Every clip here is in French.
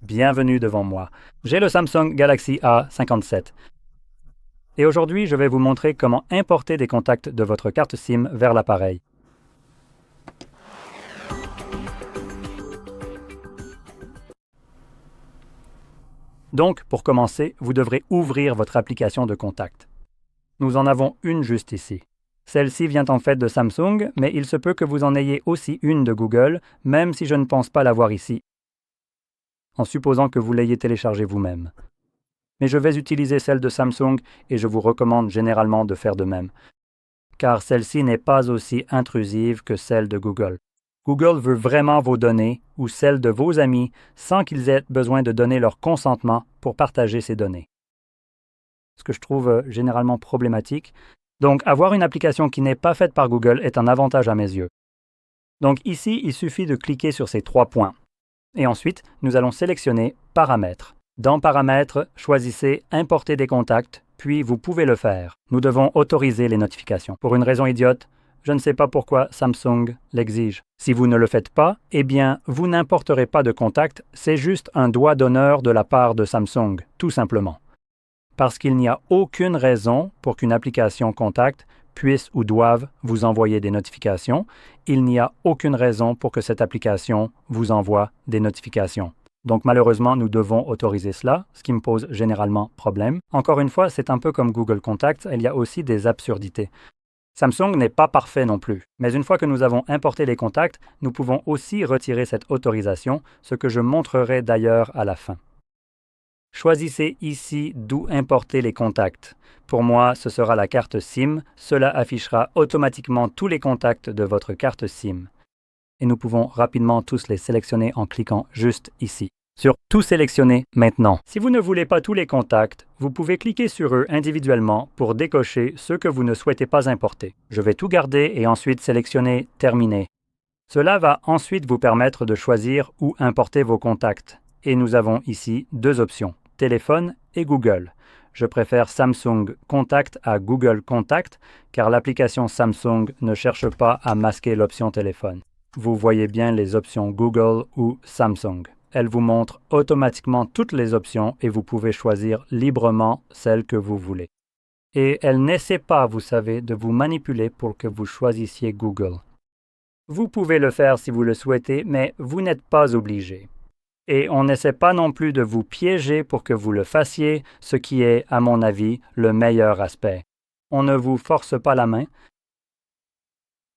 Bienvenue devant moi. J'ai le Samsung Galaxy A57. Et aujourd'hui, je vais vous montrer comment importer des contacts de votre carte SIM vers l'appareil. Donc, pour commencer, vous devrez ouvrir votre application de contact. Nous en avons une juste ici. Celle-ci vient en fait de Samsung, mais il se peut que vous en ayez aussi une de Google, même si je ne pense pas l'avoir ici, en supposant que vous l'ayez téléchargée vous-même. Mais je vais utiliser celle de Samsung et je vous recommande généralement de faire de même, car celle-ci n'est pas aussi intrusive que celle de Google. Google veut vraiment vos données ou celles de vos amis sans qu'ils aient besoin de donner leur consentement pour partager ces données. Ce que je trouve généralement problématique. Donc, avoir une application qui n'est pas faite par Google est un avantage à mes yeux. Donc ici, il suffit de cliquer sur ces 3 points. Et ensuite, nous allons sélectionner Paramètres. Dans Paramètres, choisissez Importer des contacts, puis vous pouvez le faire. Nous devons autoriser les notifications. Pour une raison idiote, je ne sais pas pourquoi Samsung l'exige. Si vous ne le faites pas, eh bien, vous n'importerez pas de contacts, c'est juste un doigt d'honneur de la part de Samsung, tout simplement. Parce qu'il n'y a aucune raison pour qu'une application Contact puisse ou doive vous envoyer des notifications, il n'y a aucune raison pour que cette application vous envoie des notifications. Donc malheureusement, nous devons autoriser cela, ce qui me pose généralement problème. Encore une fois, c'est un peu comme Google Contacts, il y a aussi des absurdités. Samsung n'est pas parfait non plus, mais une fois que nous avons importé les contacts, nous pouvons aussi retirer cette autorisation, ce que je montrerai d'ailleurs à la fin. Choisissez ici d'où importer les contacts. Pour moi, ce sera la carte SIM. Cela affichera automatiquement tous les contacts de votre carte SIM. Et nous pouvons rapidement tous les sélectionner en cliquant juste ici. Sur Tout sélectionner maintenant. Si vous ne voulez pas tous les contacts, vous pouvez cliquer sur eux individuellement pour décocher ceux que vous ne souhaitez pas importer. Je vais tout garder et ensuite sélectionner Terminer. Cela va ensuite vous permettre de choisir où importer vos contacts. Et nous avons ici 2 options. Téléphone et Google. Je préfère Samsung Contact à Google Contact car l'application Samsung ne cherche pas à masquer l'option téléphone. Vous voyez bien les options Google ou Samsung. Elle vous montre automatiquement toutes les options et vous pouvez choisir librement celle que vous voulez. Et elle n'essaie pas, vous savez, de vous manipuler pour que vous choisissiez Google. Vous pouvez le faire si vous le souhaitez, mais vous n'êtes pas obligé. Et on n'essaie pas non plus de vous piéger pour que vous le fassiez, ce qui est, à mon avis, le meilleur aspect. On ne vous force pas la main.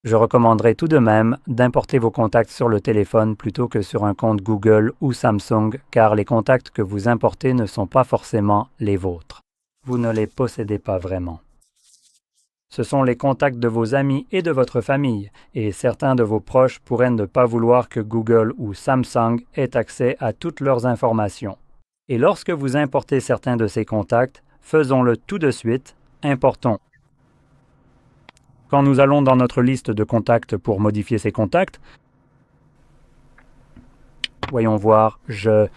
Je recommanderais tout de même d'importer vos contacts sur le téléphone plutôt que sur un compte Google ou Samsung, car les contacts que vous importez ne sont pas forcément les vôtres. Vous ne les possédez pas vraiment. Ce sont les contacts de vos amis et de votre famille, et certains de vos proches pourraient ne pas vouloir que Google ou Samsung aient accès à toutes leurs informations. Et lorsque vous importez certains de ces contacts, faisons-le tout de suite, importons. Quand nous allons dans notre liste de contacts pour modifier ces contacts, voyons voir, Je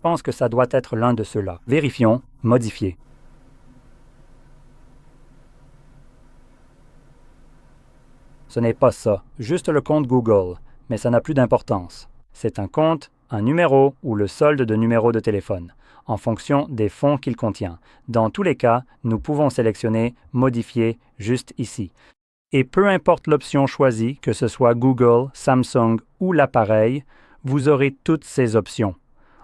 pense que ça doit être l'un de ceux-là. Vérifions, modifier. Ce n'est pas ça, juste le compte Google, mais ça n'a plus d'importance. C'est un compte, un numéro ou le solde de numéro de téléphone, en fonction des fonds qu'il contient. Dans tous les cas, nous pouvons sélectionner Modifier juste ici. Et peu importe l'option choisie, que ce soit Google, Samsung ou l'appareil, vous aurez toutes ces options.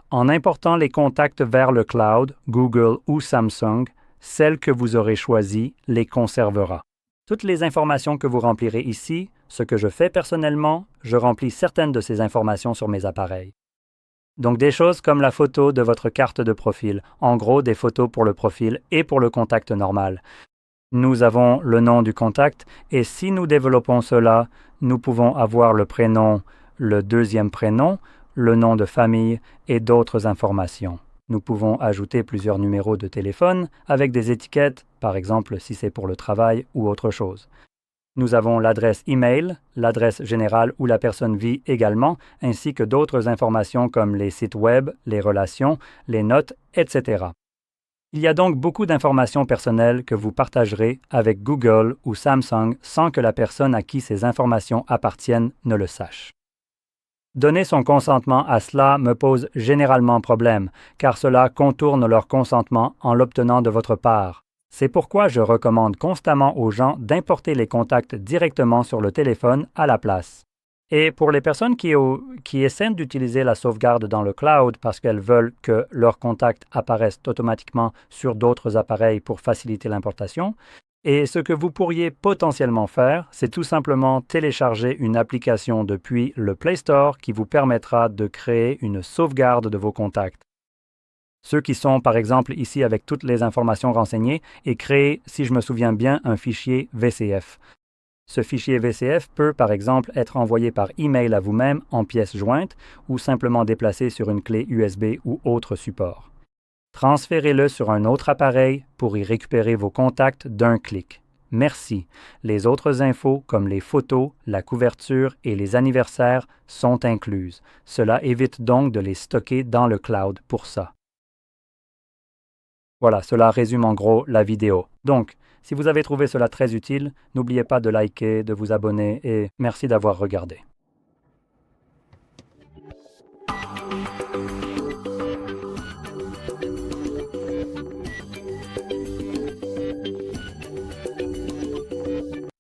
En important les contacts vers le cloud, Google ou Samsung, celle que vous aurez choisie les conservera. Toutes les informations que vous remplirez ici, ce que je fais personnellement, je remplis certaines de ces informations sur mes appareils. Donc des choses comme la photo de votre carte de profil, en gros des photos pour le profil et pour le contact normal. Nous avons le nom du contact et si nous développons cela, nous pouvons avoir le prénom, le deuxième prénom, le nom de famille et d'autres informations. Nous pouvons ajouter plusieurs numéros de téléphone avec des étiquettes, par exemple si c'est pour le travail ou autre chose. Nous avons l'adresse email, l'adresse générale où la personne vit également, ainsi que d'autres informations comme les sites web, les relations, les notes, etc. Il y a donc beaucoup d'informations personnelles que vous partagerez avec Google ou Samsung sans que la personne à qui ces informations appartiennent ne le sache. Donner son consentement à cela me pose généralement problème, car cela contourne leur consentement en l'obtenant de votre part. C'est pourquoi je recommande constamment aux gens d'importer les contacts directement sur le téléphone à la place. Et pour les personnes qui essaient d'utiliser la sauvegarde dans le cloud parce qu'elles veulent que leurs contacts apparaissent automatiquement sur d'autres appareils pour faciliter l'importation, et ce que vous pourriez potentiellement faire, c'est tout simplement télécharger une application depuis le Play Store qui vous permettra de créer une sauvegarde de vos contacts. Ceux qui sont, par exemple, ici avec toutes les informations renseignées et créer, si je me souviens bien, un fichier VCF. Ce fichier VCF peut, par exemple, être envoyé par email à vous-même en pièces jointes ou simplement déplacé sur une clé USB ou autre support. Transférez-le sur un autre appareil pour y récupérer vos contacts d'un clic. Merci. Les autres infos, comme les photos, la couverture et les anniversaires, sont incluses. Cela évite donc de les stocker dans le cloud pour ça. Voilà, cela résume en gros la vidéo. Donc, si vous avez trouvé cela très utile, n'oubliez pas de liker, de vous abonner et merci d'avoir regardé.